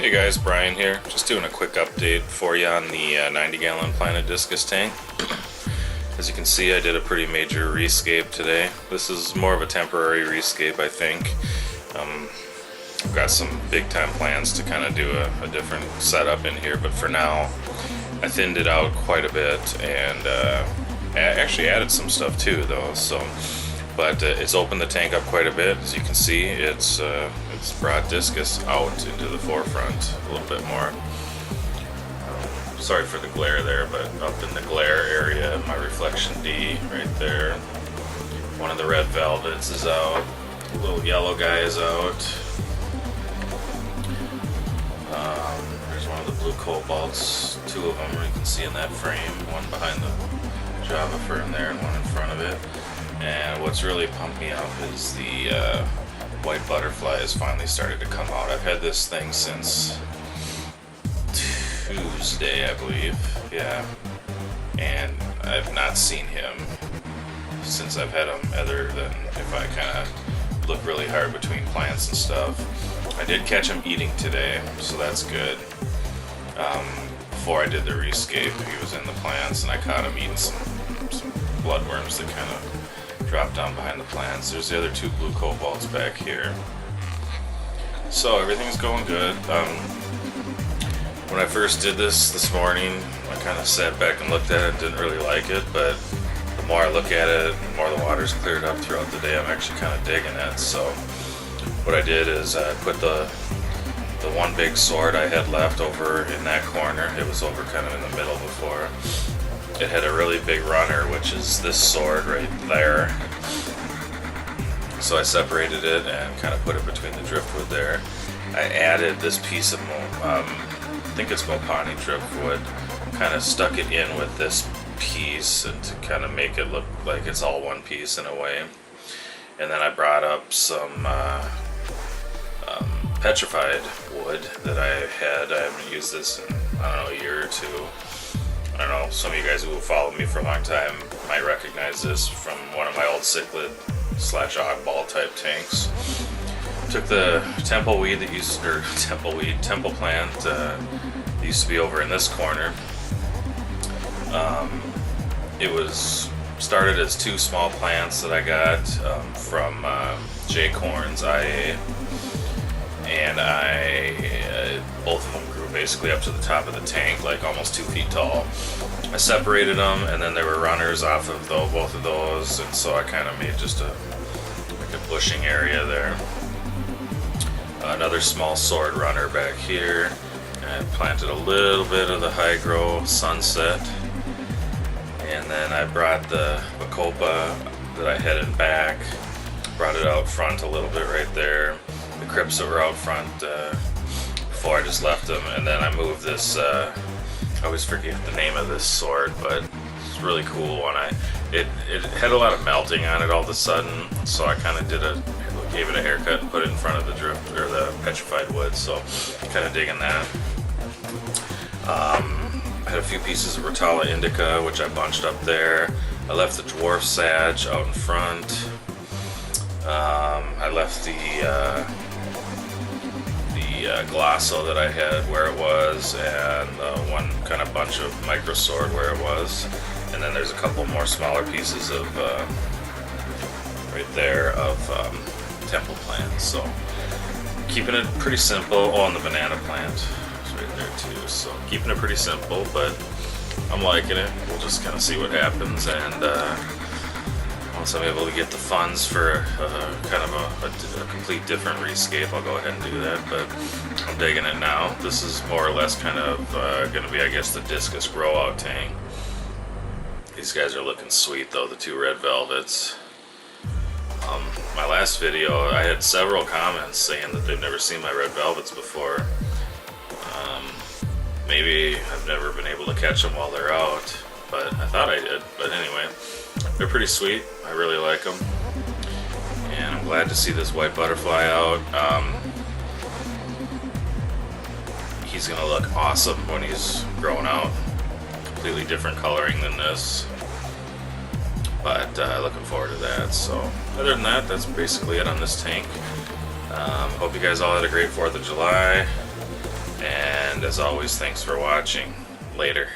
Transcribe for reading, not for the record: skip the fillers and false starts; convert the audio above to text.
Hey guys, Brian here. Just doing a quick update for you on the 90-gallon planted discus tank. As you can see, I did a pretty major re-scape today. This is more of a temporary re-scape, I think. I've got some big time plans to kind of do a different setup in here, but for now, I thinned it out quite a bit and actually added some stuff too, though. But it's opened the tank up quite a bit. As you can see, it's brought discus out into the forefront a little bit more. Sorry for the glare there, but up in the glare area, my reflection D right there. One of the red velvets is out. The little yellow guy is out. There's one of the blue cobalts, two of them you can see in that frame, one behind the Java fern there and one in front of it. And what's really pumped me up is the white butterfly has finally started to come out. I've had this thing since Tuesday, I believe, yeah, and I've not seen him since I've had him, other than if I kind of look really hard between plants and stuff. I did catch him eating today, so that's good. Before I did the re-scape, he was in the plants and I caught him eating some bloodworms that kind of drop down behind the plants. There's the other two blue cobalts back here. So everything's going good. When I first did this morning, I kind of sat back and looked at it and didn't really like it, but the more I look at it, the more the water's cleared up throughout the day, I'm actually kind of digging it. So what I did is I put the one big sword I had left over in that corner. It was over kind of in the middle before. It had a really big runner, which is this sword right there. So I separated it and kind of put it between the driftwood there. I added this piece of, I think it's Mopani driftwood, kind of stuck it in with this piece and to kind of make it look like it's all one piece in a way. And then I brought up some petrified wood that I haven't used this in, I don't know, a year or two. I don't know, some of you guys who have followed me for a long time might recognize this from one of my old cichlid / oddball type tanks. Took the temple weed that used, or temple plant that used to be over in this corner. It was started as two small plants that I got from J. Corn's IA, and both of them grew basically up to the top of the tank, like almost 2 feet tall. I separated them, and then there were runners off of both of those, and so I kind of made just a bushing area there. Another small sword runner back here. I planted a little bit of the high-grow sunset, and then I brought the bacopa that I had in back, brought it out front a little bit right there. The crypts that were out front before I just left them, and then I moved this, I always forget the name of this sword, but it's really cool one. It had a lot of melting on it all of a sudden, so I kind of gave it a haircut and put it in front of the drift, or the petrified wood, so kind of digging that. I had a few pieces of Rotala indica, which I bunched up there. I left the dwarf sage out in front. I left the glosso that I had where it was, and one kind of bunch of micro sword where it was, and then there's a couple more smaller pieces of right there of temple plants. So keeping it pretty simple. Oh, and the banana plant is right there too. So keeping it pretty simple, but I'm liking it. We'll just kind of see what happens, and once I'm able to get the funds for kind of a complete different re-scape, I'll go ahead and do that, but I'm digging it now. This is more or less kind of going to be, I guess, the discus grow out tank. These guys are looking sweet though, the two red velvets. My last video, I had several comments saying that they've never seen my red velvets before. Maybe I've never been able to catch them while they're out, but I thought I did. But anyway, they're pretty sweet. I really like them, and I'm glad to see this white butterfly out. He's gonna look awesome when he's grown out. Completely different coloring than this, but looking forward to that. So other than that, that's basically it on this tank. Hope you guys all had a great 4th of July, as always, thanks for watching. Later.